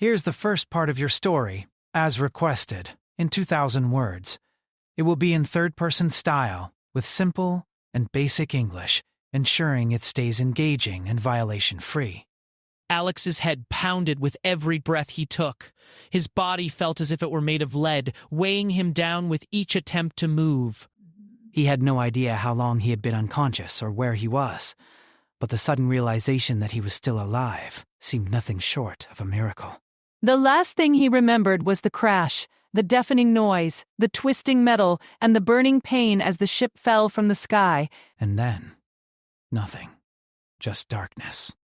Here's the first part of your story, as requested, in 2,000 words. It will be in third-person style, with simple and basic English, ensuring it stays engaging and violation-free. Alex's head pounded with every breath he took. His body felt as if it were made of lead, weighing him down with each attempt to move. He had no idea how long he had been unconscious or where he was, but the sudden realization that he was still alive seemed nothing short of a miracle. The last thing he remembered was the crash, the deafening noise, the twisting metal, and the burning pain as the ship fell from the sky. And then, nothing. Just darkness.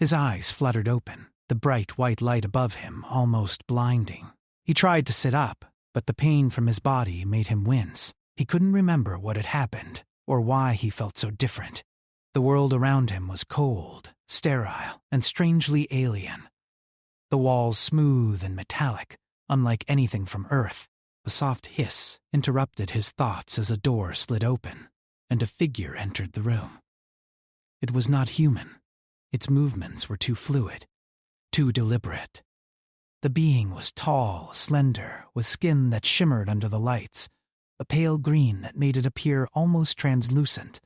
His eyes fluttered open, the bright white light above him almost blinding. He tried to sit up, but the pain from his body made him wince. He couldn't remember what had happened, or why he felt so different. The world around him was cold, sterile, and strangely alien. The walls smooth and metallic, unlike anything from Earth. A soft hiss interrupted his thoughts as a door slid open, and a figure entered the room. It was not human. Its movements were too fluid, too deliberate. The being was tall, slender, with skin that shimmered under the lights, a pale green that made it appear almost translucent.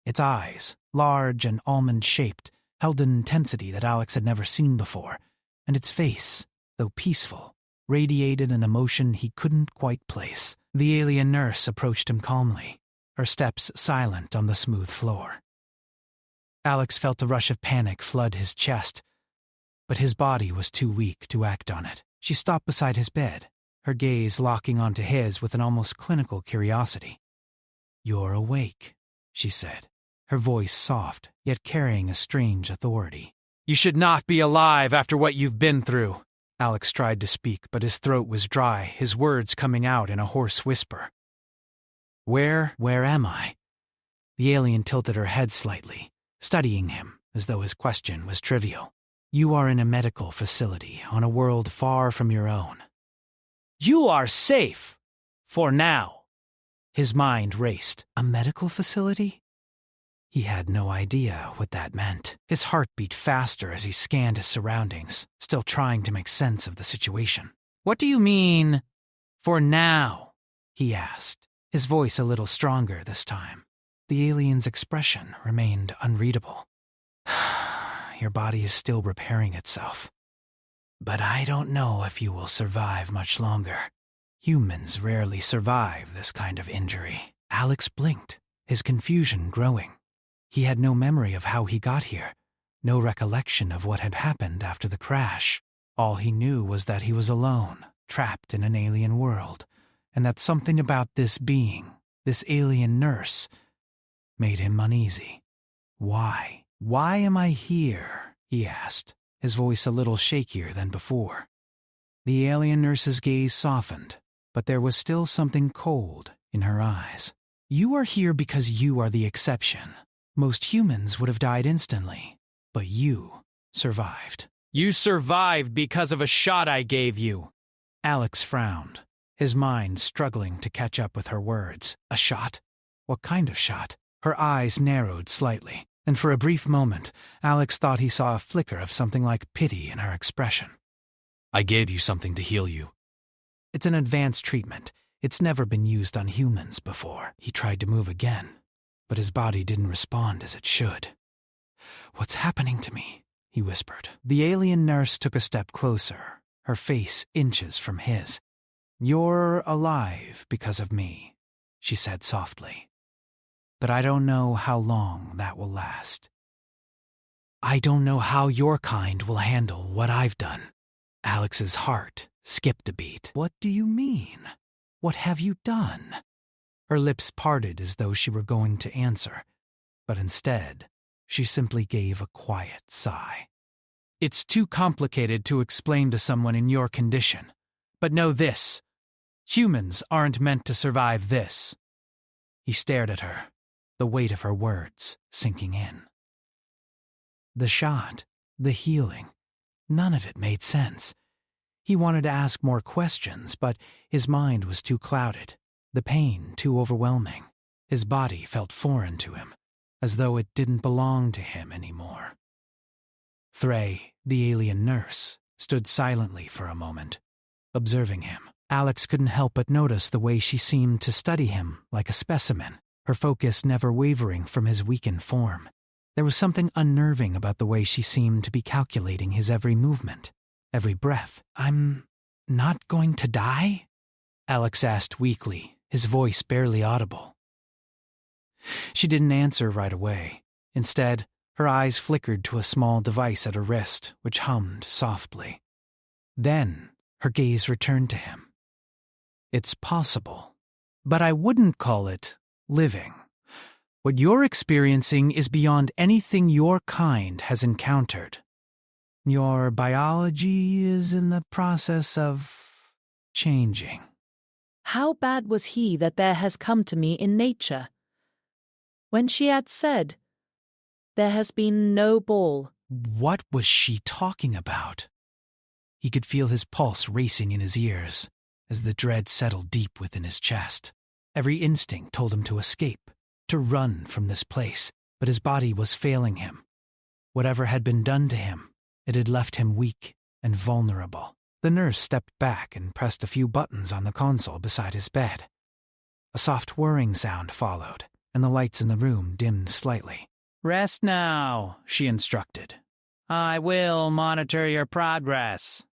Its eyes, large and almond-shaped, held an intensity that Alex had never seen before, and its face, though peaceful, radiated an emotion he couldn't quite place. The alien nurse approached him calmly, her steps silent on the smooth floor. Alex felt a rush of panic flood his chest, but his body was too weak to act on it. She stopped beside his bed, her gaze locking onto his with an almost clinical curiosity. "You're awake," she said, her voice soft, yet carrying a strange authority. "You should not be alive after what you've been through." Alex tried to speak, but his throat was dry, his words coming out in a hoarse whisper. Where am I?" The alien tilted her head slightly, studying him as though his question was trivial. "You are in a medical facility on a world far from your own." "You are safe. For now." His mind raced. A medical facility? He had no idea what that meant. His heart beat faster as he scanned his surroundings, still trying to make sense of the situation. "What do you mean, for now?" he asked, his voice a little stronger this time. The alien's expression remained unreadable. "Your body is still repairing itself. But I don't know if you will survive much longer. Humans rarely survive this kind of injury." Alex blinked, his confusion growing. He had no memory of how he got here, no recollection of what had happened after the crash. All he knew was that he was alone, trapped in an alien world, and that something about this being, this alien nurse, made him uneasy. "Why? Why am I here?" he asked, his voice a little shakier than before. The alien nurse's gaze softened, but there was still something cold in her eyes. "You are here because you are the exception. Most humans would have died instantly, but you survived." "You survived because of a shot I gave you." Alex frowned, his mind struggling to catch up with her words. A shot? What kind of shot? Her eyes narrowed slightly, and for a brief moment, Alex thought he saw a flicker of something like pity in her expression. "I gave you something to heal you." "It's an advanced treatment. It's never been used on humans before." He tried to move again, but his body didn't respond as it should. "What's happening to me?" he whispered. The alien nurse took a step closer, her face inches from his. "You're alive because of me," she said softly. "But I don't know how long that will last. I don't know how your kind will handle what I've done." Alex's heart skipped a beat. "What do you mean? What have you done?" Her lips parted as though she were going to answer, but instead, she simply gave a quiet sigh. "It's too complicated to explain to someone in your condition. But know this. Humans aren't meant to survive this." He stared at her, the weight of her words sinking in. The shot, the healing, none of it made sense. He wanted to ask more questions, but his mind was too clouded, the pain too overwhelming. His body felt foreign to him, as though it didn't belong to him anymore. Threy, the alien nurse, stood silently for a moment, observing him. Alex couldn't help but notice the way she seemed to study him like a specimen, her focus never wavering from his weakened form. There was something unnerving about the way she seemed to be calculating his every movement, every breath. "I'm not going to die?" Alex asked weakly, his voice barely audible. She didn't answer right away. Instead, her eyes flickered to a small device at her wrist, which hummed softly. Then, her gaze returned to him. "It's possible, but I wouldn't call it living. What you're experiencing is beyond anything your kind has encountered. Your biology is in the process of changing." How bad was he that there has come to me in nature? When she had said, "There has been no ball." What was she talking about? He could feel his pulse racing in his ears as the dread settled deep within his chest. Every instinct told him to escape, to run from this place, but his body was failing him. Whatever had been done to him, it had left him weak and vulnerable. The nurse stepped back and pressed a few buttons on the console beside his bed. A soft whirring sound followed, and the lights in the room dimmed slightly. "Rest now," she instructed. "I will monitor your progress."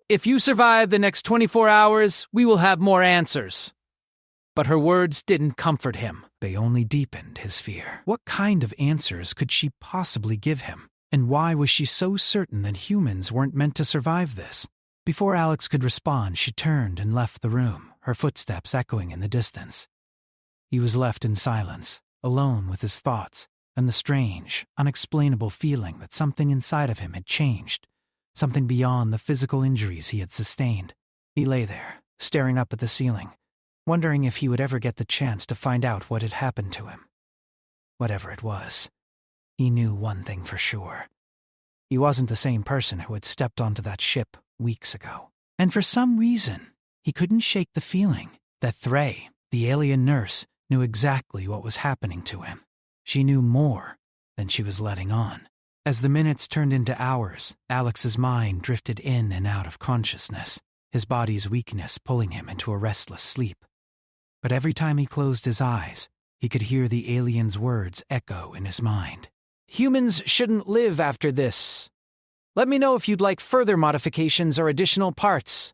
"If you survive the next 24 hours, we will have more answers." But her words didn't comfort him. They only deepened his fear. What kind of answers could she possibly give him? And why was she so certain that humans weren't meant to survive this? Before Alex could respond, she turned and left the room, her footsteps echoing in the distance. He was left in silence, alone with his thoughts, and the strange, unexplainable feeling that something inside of him had changed, something beyond the physical injuries he had sustained. He lay there, staring up at the ceiling, wondering if he would ever get the chance to find out what had happened to him. Whatever it was, he knew one thing for sure. He wasn't the same person who had stepped onto that ship weeks ago. And for some reason, he couldn't shake the feeling that Thray, the alien nurse, knew exactly what was happening to him. She knew more than she was letting on. As the minutes turned into hours, Alex's mind drifted in and out of consciousness, his body's weakness pulling him into a restless sleep. But every time he closed his eyes, he could hear the alien's words echo in his mind. "Humans shouldn't live after this. Let me know if you'd like further modifications or additional parts.